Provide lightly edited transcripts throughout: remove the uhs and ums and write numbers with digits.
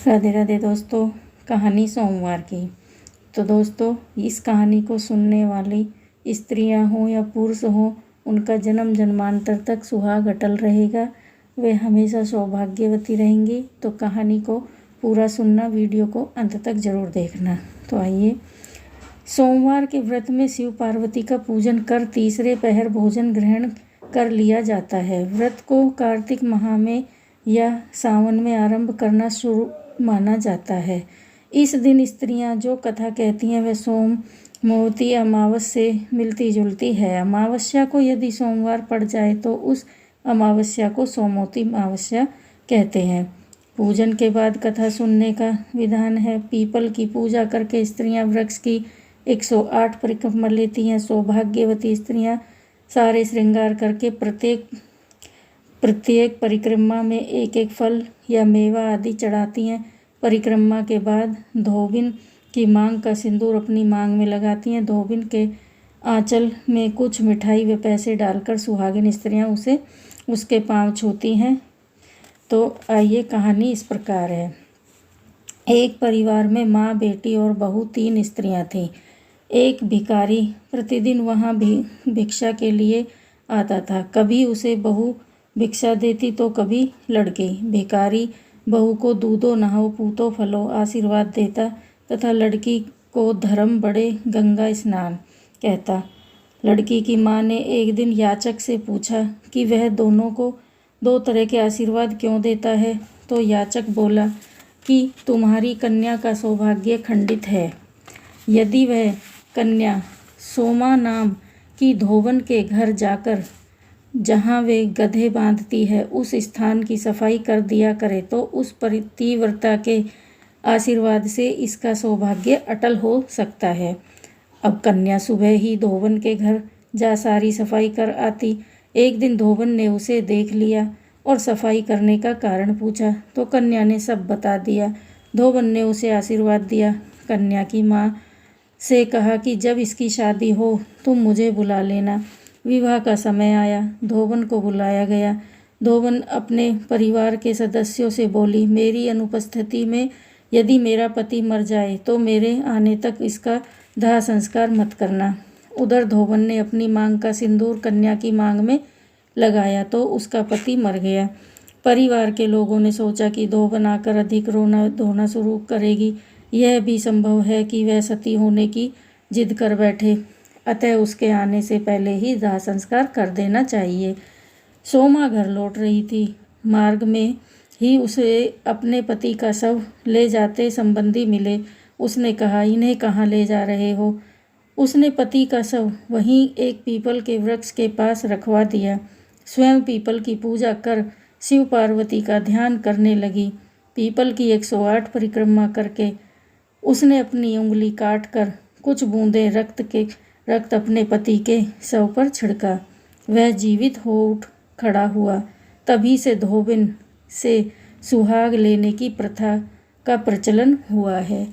राधे राधे दोस्तों। कहानी सोमवार की। तो दोस्तों, इस कहानी को सुनने वाली स्त्रियां हों या पुरुष हों, उनका जन्म जन्मांतर तक सुहाग अटल रहेगा। वे हमेशा सौभाग्यवती रहेंगी। तो कहानी को पूरा सुनना, वीडियो को अंत तक जरूर देखना। तो आइए। सोमवार के व्रत में शिव पार्वती का पूजन कर तीसरे पहर भोजन ग्रहण कर लिया जाता है। व्रत को कार्तिक माह में या सावन में आरंभ करना शुरू माना जाता है। इस दिन स्त्रियां जो कथा कहती हैं वह सोमवती अमावस्या से मिलती जुलती है। अमावस्या को यदि सोमवार पड़ जाए तो उस अमावस्या को सोमवती अमावस्या कहते हैं। पूजन के बाद कथा सुनने का विधान है। पीपल की पूजा करके स्त्रियां वृक्ष की 108 परिक्रमा लेती हैं। सौभाग्यवती स्त्रियां सारे श्रृंगार करके प्रत्येक परिक्रमा में एक एक फल या मेवा आदि चढ़ाती हैं। परिक्रमा के बाद धोबिन की मांग का सिंदूर अपनी मांग में लगाती हैं। धोबिन के आंचल में कुछ मिठाई व पैसे डालकर सुहागिन स्त्रियां उसके पांव छूती हैं। तो आइए, कहानी इस प्रकार है। एक परिवार में माँ, बेटी और बहू 3 स्त्रियां थीं। एक भिखारी प्रतिदिन वहां भिक्षा के लिए आता था। कभी उसे बहू भिक्षा देती तो कभी लड़की। भिखारी बहू को दूधो नहाओ पूतो फलो आशीर्वाद देता तथा लड़की को धर्म बड़े गंगा स्नान कहता। लड़की की माँ ने एक दिन याचक से पूछा कि वह दोनों को 2 तरह के आशीर्वाद क्यों देता है। तो याचक बोला कि तुम्हारी कन्या का सौभाग्य खंडित है। यदि वह कन्या सोमा नाम की धोबन के घर जाकर जहाँ वे गधे बांधती है उस स्थान की सफाई कर दिया करे तो उस पतिव्रता के आशीर्वाद से इसका सौभाग्य अटल हो सकता है। अब कन्या सुबह ही धोबन के घर जा सारी सफाई कर आती। एक दिन धोबन ने उसे देख लिया और सफाई करने का कारण पूछा तो कन्या ने सब बता दिया। धोबन ने उसे आशीर्वाद दिया। कन्या की माँ से कहा कि जब इसकी शादी हो तुम मुझे बुला लेना। विवाह का समय आया। धोबन को बुलाया गया। धोबन अपने परिवार के सदस्यों से बोली, मेरी अनुपस्थिति में यदि मेरा पति मर जाए तो मेरे आने तक इसका दाह संस्कार मत करना। उधर धोबन ने अपनी मांग का सिंदूर कन्या की मांग में लगाया तो उसका पति मर गया। परिवार के लोगों ने सोचा कि धोबन आकर अधिक रोना धोना शुरू करेगी। यह भी संभव है कि वह सती होने की जिद कर बैठे, अतः उसके आने से पहले ही दाह संस्कार कर देना चाहिए। सोमा घर लौट रही थी। मार्ग में ही उसे अपने पति का शव ले जाते संबंधी मिले। उसने कहा, इन्हें कहाँ ले जा रहे हो। उसने पति का शव वहीं एक पीपल के वृक्ष के पास रखवा दिया। स्वयं पीपल की पूजा कर शिव पार्वती का ध्यान करने लगी। पीपल की 108 परिक्रमा करके उसने अपनी उंगली काट कर कुछ बूंदे रक्त अपने पति के शव पर छिड़का। वह जीवित हो उठ खड़ा हुआ। तभी से धोबिन से सुहाग लेने की प्रथा का प्रचलन हुआ है।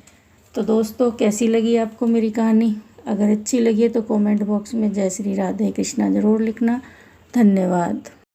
तो दोस्तों, कैसी लगी आपको मेरी कहानी? अगर अच्छी लगी तो कमेंट बॉक्स में जय श्री राधे कृष्णा ज़रूर लिखना। धन्यवाद।